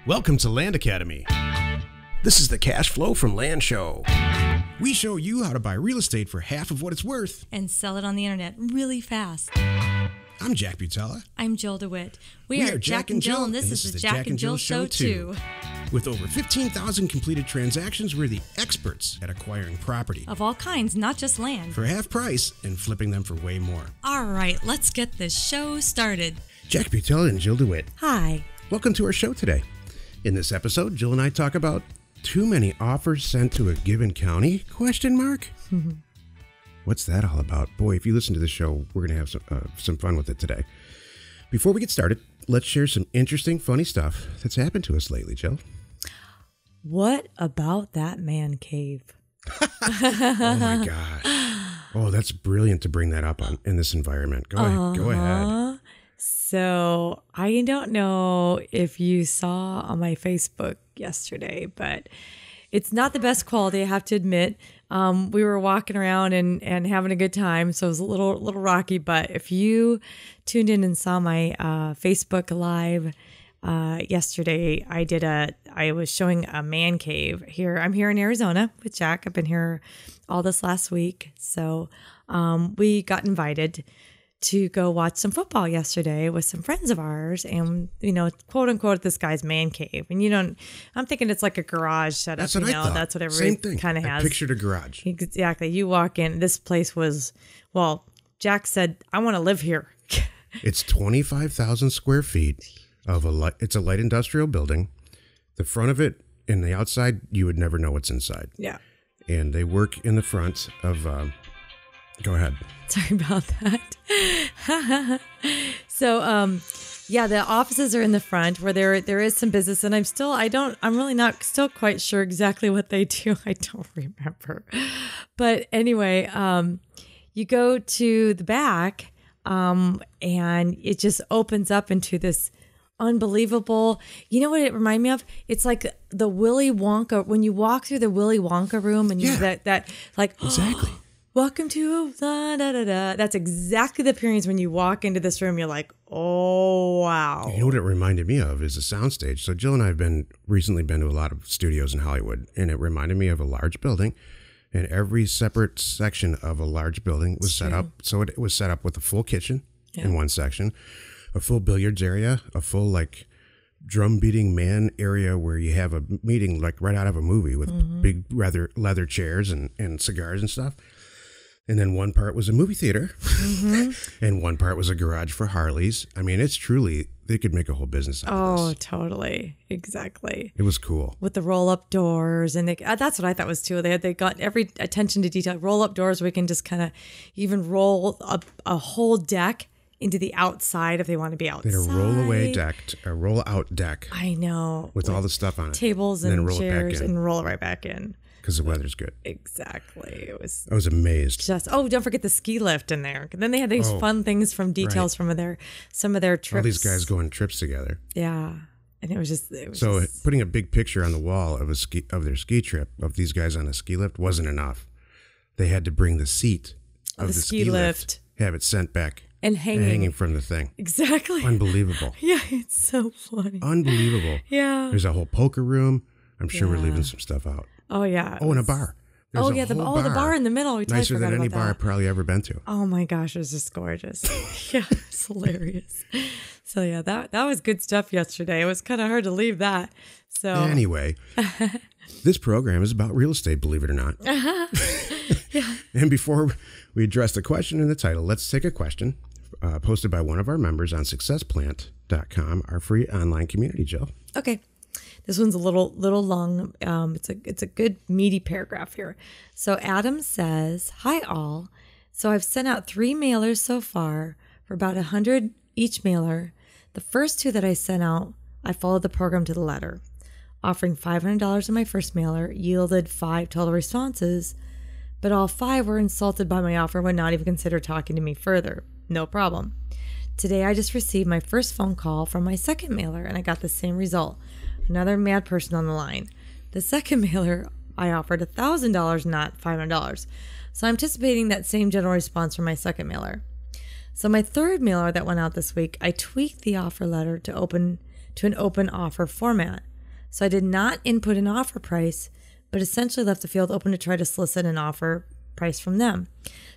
Welcome to Land Academy. This is the Cash Flow from Land Show. We show you how to buy real estate for half of what it's worth and sell it on the internet really fast. I'm Jack Butala. I'm Jill DeWit. We are Jack and Jill, and this is the Jack and Jill Show too. With over 15,000 completed transactions, we're the experts at acquiring property. Of all kinds, not just land. For half price and flipping them for way more. All right, let's get this show started. Jack Butala and Jill DeWit. Hi. Welcome to our show today. In this episode, Jill and I talk about too many offers sent to a given county? ? What's that all about? Boy, if you listen to the show, we're going to have some fun with it today. Before we get started, let's share some interesting, funny stuff that's happened to us lately, Jill. What about that man cave? Oh my gosh. Oh, that's brilliant to bring that up in this environment. Go ahead. So I don't know if you saw on my Facebook yesterday, but it's not the best quality, I have to admit. We were walking around and having a good time, so it was a little rocky. But if you tuned in and saw my Facebook Live yesterday, I was showing a man cave here. I'm here in Arizona with Jack. I've been here all this last week, so we got invited to go watch some football yesterday with some friends of ours, and quote unquote, this guy's man cave. And I'm thinking it's like a garage setup. That's what I thought. That's what everybody kind of has. I pictured a garage. Exactly. You walk in. This place was, well, Jack said, "I want to live here." It's 25,000 square feet it's a light industrial building. The front of it and the outside, you would never know what's inside. Yeah. And they work in the front of. Go ahead. Sorry about that. So, the offices are in the front where there is some business, and I'm really not still quite sure exactly what they do. I don't remember. But anyway, you go to the back, and it just opens up into this unbelievable. You know what it reminded me of? It's like the Willy Wonka, when you walk through the Willy Wonka room and that like exactly. Welcome to da da da da. That's exactly the appearance when you walk into this room. You're like, oh wow. You know what it reminded me of is a soundstage. So Jill and I have recently been to a lot of studios in Hollywood, and it reminded me of a large building, and every separate section of a large building was set up. So it was set up with a full kitchen in one section, a full billiards area, a full like drum beating man area where you have a meeting like right out of a movie with big leather chairs and cigars and stuff. And then one part was a movie theater, and one part was a garage for Harleys. I mean, it's truly, they could make a whole business out of this. Oh, totally. Exactly. It was cool. With the roll-up doors, and that's what I thought was too. They got every attention to detail. Roll-up doors, we can just kind of even roll up a whole deck into the outside if they want to be outside. They had a roll-out deck. I know. With all the stuff on it. Tables and chairs, and roll it right back in. Because the weather's good. Exactly. I was amazed. Don't forget the ski lift in there. Then they had these fun things from details from some of their trips. All these guys go on trips together. Yeah. And it was just putting a big picture on the wall of their ski trip of these guys on a ski lift wasn't enough. They had to bring the seat of the ski lift, have it sent back and hanging from the thing. Exactly. Unbelievable. Yeah, it's so funny. Unbelievable. Yeah. There's a whole poker room. I'm sure we're leaving some stuff out. Oh, yeah. Oh, and a bar. There's the bar in the middle. We nicer than any bar I've probably ever been to. Oh, my gosh. It was just gorgeous. Yeah, it's hilarious. So, yeah, that was good stuff yesterday. It was kind of hard to leave that. So anyway, this program is about real estate, believe it or not. Yeah. And before we address the question in the title, let's take a question posted by one of our members on successplant.com, our free online community, Jill. Okay. This one's a little long. It's a good meaty paragraph here. So Adam says, "Hi all. So I've sent out 3 mailers so far for about 100 each mailer. The first 2 that I sent out, I followed the program to the letter. Offering $500 in my first mailer yielded 5 total responses, but all 5 were insulted by my offer and would not even consider talking to me further. No problem. Today I just received my first phone call from my second mailer, and I got the same result. Another mad person on the line. The second mailer, I offered $1,000, not $500. So I'm anticipating that same general response from my second mailer. So my third mailer that went out this week, I tweaked the offer letter to an open offer format. So I did not input an offer price, but essentially left the field open to try to solicit an offer price from them.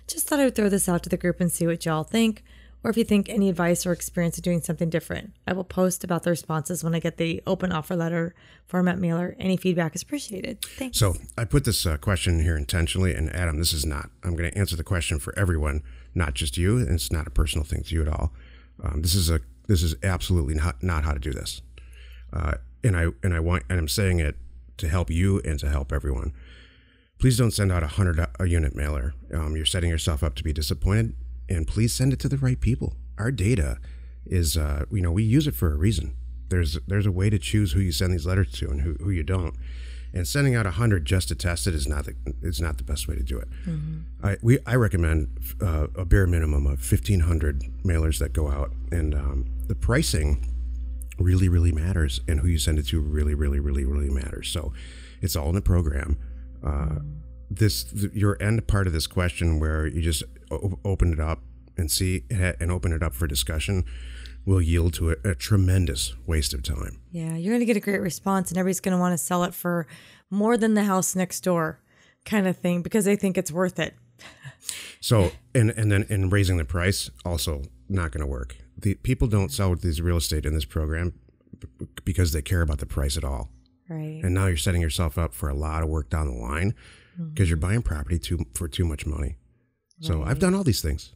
Just thought I would throw this out to the group and see what y'all think, or if you think any advice or experience of doing something different. I will post about the responses when I get the open offer letter format mailer. Any feedback is appreciated. Thanks. So I put this question here intentionally, and Adam, this is not, I'm going to answer the question for everyone, not just you, and it's not a personal thing to you at all. This is absolutely not how to do this. And I'm saying it to help you and to help everyone. Please don't send out a unit mailer. You're setting yourself up to be disappointed, and please send it to the right people. Our data is, we use it for a reason. There's a way to choose who you send these letters to and who you don't. And sending out 100 just to test it is not the best way to do it. Mm-hmm. I recommend a bare minimum of 1,500 mailers that go out, and the pricing really, really matters, and who you send it to really, really, really, really matters. So it's all in the program. Your end part of this question, where you just open it up and see and open it up for discussion, will yield to a tremendous waste of time. Yeah, you're going to get a great response, and everybody's going to want to sell it for more than the house next door kind of thing, because they think it's worth it. So, and then in raising the price, also not going to work. The people don't sell these real estate in this program because they care about the price at all. Right. And now you're setting yourself up for a lot of work down the line because you're buying property for too much money. Right. So I've done all these things.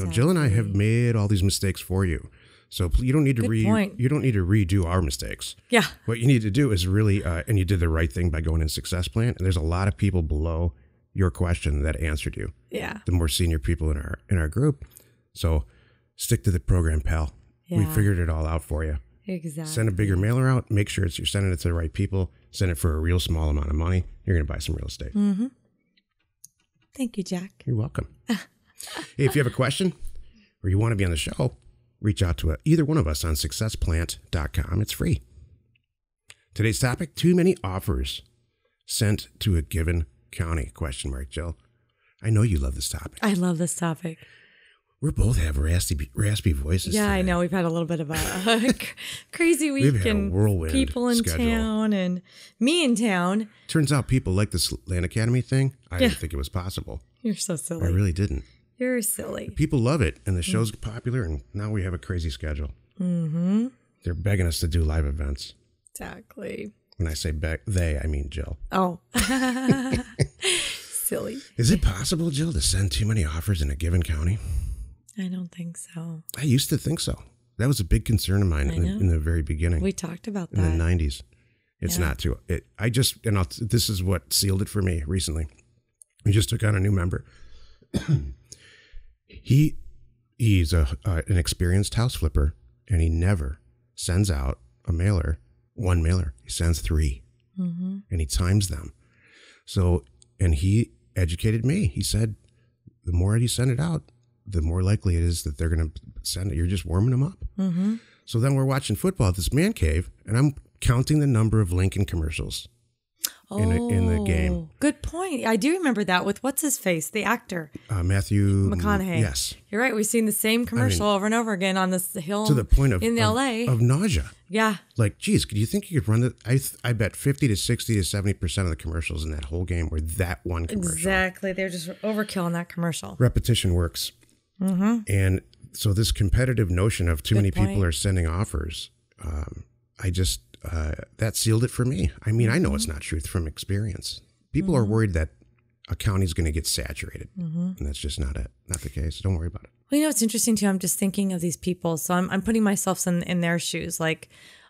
Jill and I have made all these mistakes for you. So you don't need to redo our mistakes. Yeah. What you need to do is really, and you did the right thing by going in success plan. And there's a lot of people below your question that answered you. Yeah. The more senior people in our group. So stick to the program, pal. Yeah. We figured it all out for you. Exactly. Send a bigger mailer out. Make sure you're sending it to the right people. Send it for a real small amount of money. You're going to buy some real estate. Mm-hmm. Thank you, Jack. You're welcome. Hey, if you have a question or you want to be on the show, reach out to either one of us on successplant.com. It's free. Today's topic: too many offers sent to a given county? ? Jill. I know you love this topic. I love this topic. We both have raspy voices. Yeah, today. I know. We've had a little bit of a crazy week. We've had a whirlwind people in schedule. Town and me in town. Turns out people like this Land Academy thing. I didn't think it was possible. You're so silly. I really didn't. You're silly. People love it, and the show's popular, and now we have a crazy schedule. Mm-hmm. They're begging us to do live events. Exactly. When I say I mean Jill. Oh. Silly. Is it possible, Jill, to send too many offers in a given county? I don't think so. I used to think so. That was a big concern of mine in the very beginning. We talked about that. In the 90s. It's not too. This is what sealed it for me recently. We just took on a new member. He's an experienced house flipper, and he never sends out one mailer. He sends 3, and he times them. So, and he educated me. He said, the more you send it out, the more likely it is that they're going to send it. You're just warming them up. Mm-hmm. So then we're watching football at this man cave, and I'm counting the number of Lincoln commercials in the game. Good point. I do remember that with what's his face, the actor. Matthew McConaughey. Yes. You're right. We've seen the same commercial over and over again on this hill to the point of LA. Of nausea. Yeah. Like, geez, do you think you could run it? I bet 50 to 60 to 70% of the commercials in that whole game were that one commercial. Exactly. They're just overkill in that commercial. Repetition works. Mm-hmm. And so this competitive notion of too many people are sending offers, that sealed it for me. I mean, I know it's not truth from experience. People are worried that a county's going to get saturated, and that's just not the case. Don't worry about it. Well, it's interesting too. I'm just thinking of these people. So I'm putting myself in their shoes. Like,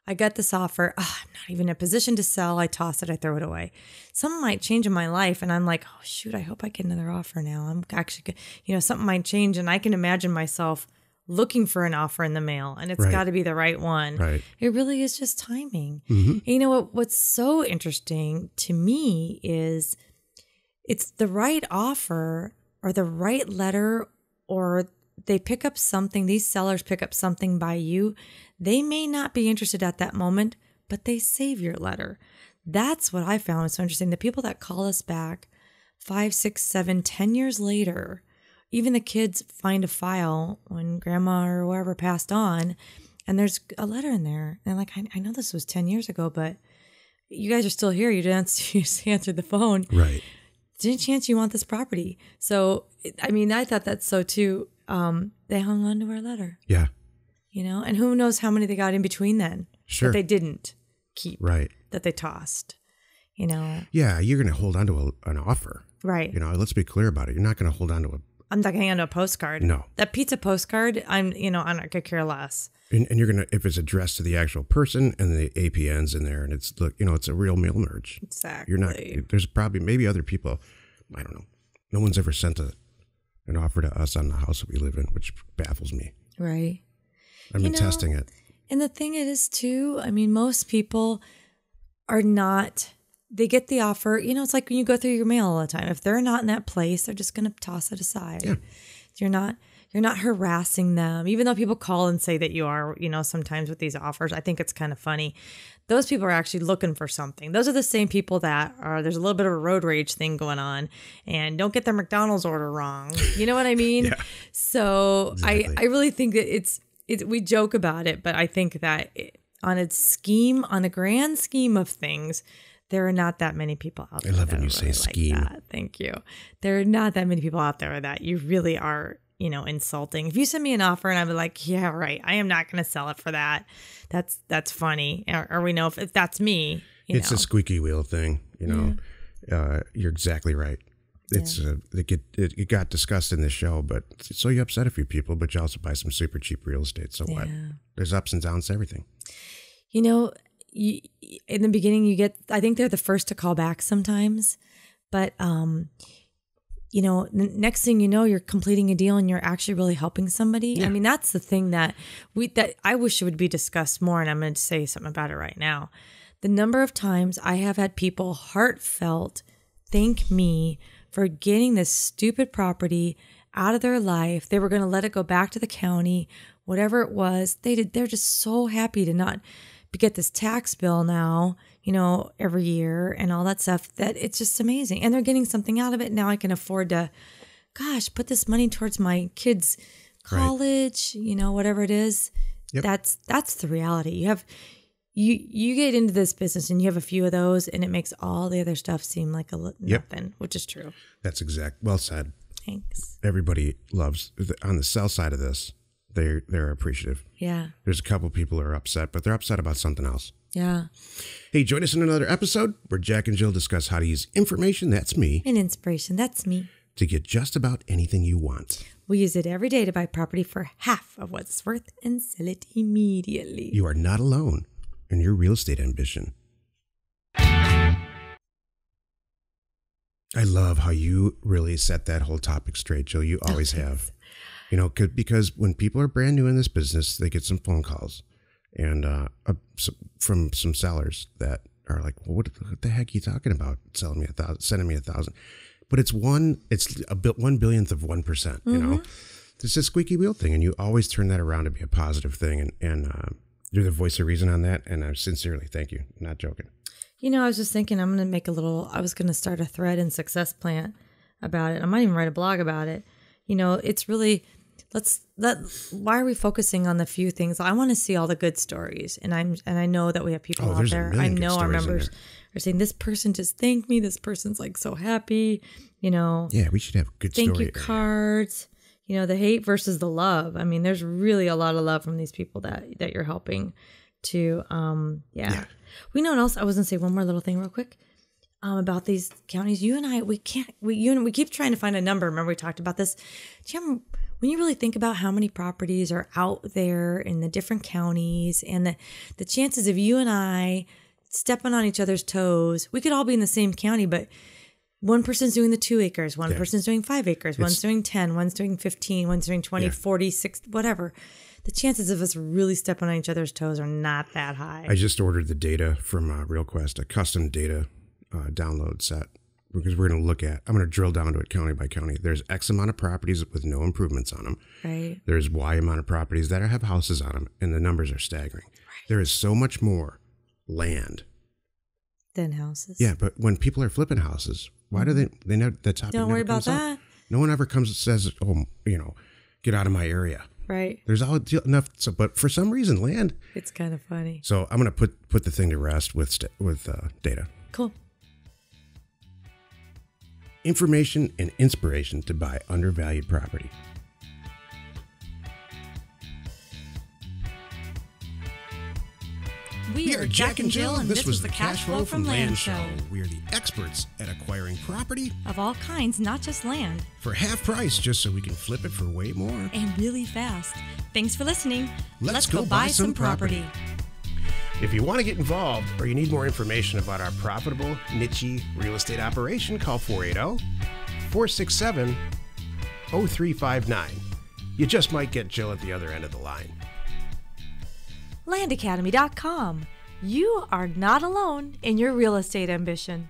I got this offer. I'm not even in a position to sell. I toss it. I throw it away. Something might change in my life. And I'm like, oh, shoot, I hope I get another offer now. I'm actually, something might change. And I can imagine myself looking for an offer in the mail, and it's got to be the right one. Right. It really is just timing. Mm-hmm. And what's so interesting to me is it's the right offer or the right letter, or they pick up something, these sellers pick up something by you. They may not be interested at that moment, but they save your letter. That's what I found was so interesting. The people that call us back 5, 6, 7, 10 years later, even the kids find a file when grandma or whoever passed on, and there's a letter in there. And they're like, I know this was 10 years ago, but you guys are still here. You didn't you just answered the phone. Right. There's any chance you want this property? So, I mean, I thought that's so too. They hung on to our letter. Yeah. You know, and who knows how many they got in between then. Sure. That they didn't keep. Right. That they tossed. You know. Yeah, you're going to hold on to an offer. Right. You know, let's be clear about it. You're not going to hold on to I'm not going to hang on to a postcard. No. That pizza postcard, I'm not going to care less. And you're going to, if it's addressed to the actual person and the APN's in there and it's, it's a real mail merge. Exactly. You're not, there's probably maybe other people, I don't know. No one's ever sent an offer to us on the house that we live in, which baffles me. Right. I've been testing it. And the thing is too, I mean, most people are not, they get the offer, it's like when you go through your mail all the time. If they're not in that place, they're just going to toss it aside. Yeah. You're not harassing them, even though people call and say that you are, sometimes with these offers. I think it's kind of funny. Those people are actually looking for something. Those are the same people that are, there's a little bit of a road rage thing going on and don't get their McDonald's order wrong. You know what I mean? Yeah. So exactly. I really think that we joke about it, but I think that on a grand scheme of things, there are not that many people out there. I love when you say scheme. Like that. Thank you. There are not that many people out there that you really are, insulting. If you send me an offer and I'm like, yeah, right, I am not going to sell it for that. That's funny. Or we know if that's me. It's a squeaky wheel thing. You're exactly right. It's it got discussed in this show, but so you upset a few people, but you also buy some super cheap real estate. So what? There's ups and downs to everything. In the beginning, I think they're the first to call back sometimes, but the next thing you know, you're completing a deal and you're actually really helping somebody. Yeah. I mean, that's the thing that I wish it would be discussed more, and I'm going to say something about it right now. The number of times I have had people heartfelt thank me for getting this stupid property out of their life. They were going to let it go back to the county, whatever it was. They're just so happy to not get this tax bill now, every year and all that stuff, that it's just amazing. And they're getting something out of it. Now I can afford to, put this money towards my kids' college, right. Whatever it is. Yep. That's the reality. You get into this business and you have a few of those and it makes all the other stuff seem like nothing, which is true. That's well said. Thanks. Everybody loves, on the sell side of this, they're appreciative. Yeah. There's a couple people who are upset, but they're upset about something else. Yeah. Hey, join us in another episode where Jack and Jill discuss how to use information, that's me, and inspiration, that's me, to get just about anything you want. We use it every day to buy property for half of what it's worth and sell it immediately. You are not alone in your real estate ambition. I love how you really set that whole topic straight, Jill. You always have. Because when people are brand new in this business, they get some phone calls and from some sellers that are like, well, what the heck are you talking about? Sending me 1,000. But it's 1/1,000,000th of 1%, It's a squeaky wheel thing. And you always turn that around to be a positive thing. And you're the voice of reason on that. And I sincerely thank you. I'm not joking. I was just thinking I was going to start a thread in Success Plant about it. I might even write a blog about it. It's really, why are we focusing on the few things? I want to see all the good stories. And I know that we have people out there. I know our members are saying, this person just thanked me. This person's like so happy, Yeah, we should have good story. Thank you cards, the hate versus the love. I mean, there's really a lot of love from these people that you're helping to, yeah. We know what else. I was going to say one more little thing real quick. About these counties, you and I, we keep trying to find a number. Remember we talked about this? Do you remember when you really think about how many properties are out there in the different counties and the chances of you and I stepping on each other's toes, we could all be in the same county, but one person's doing the 2 acres, one person's doing 5 acres, one's doing 10, one's doing 15, one's doing 20, 40, 60, whatever. The chances of us really stepping on each other's toes are not that high. I just ordered the data from RealQuest, a custom data download set, because I'm going to drill down to it county by county. There's X amount of properties with no improvements on them. Right. There's Y amount of properties that have houses on them, and the numbers are staggering. Right. There is so much more land than houses. Yeah, but when people are flipping houses, why do they know the topic? Don't worry about that. No one ever comes and says, "Oh, get out of my area." Right. There's all enough. So, but for some reason, land. It's kind of funny. So I'm going to put the thing to rest with data. Cool. Information and inspiration to buy undervalued property. We are Jack and Jill, and this was the Cash Flow from Land Show. We are the experts at acquiring property of all kinds, not just land. For half price, just so we can flip it for way more. And really fast. Thanks for listening. Let's go buy some property. If you want to get involved or you need more information about our profitable, niche real estate operation, call 480-467-0359. You just might get Jill at the other end of the line. Landacademy.com. You are not alone in your real estate ambition.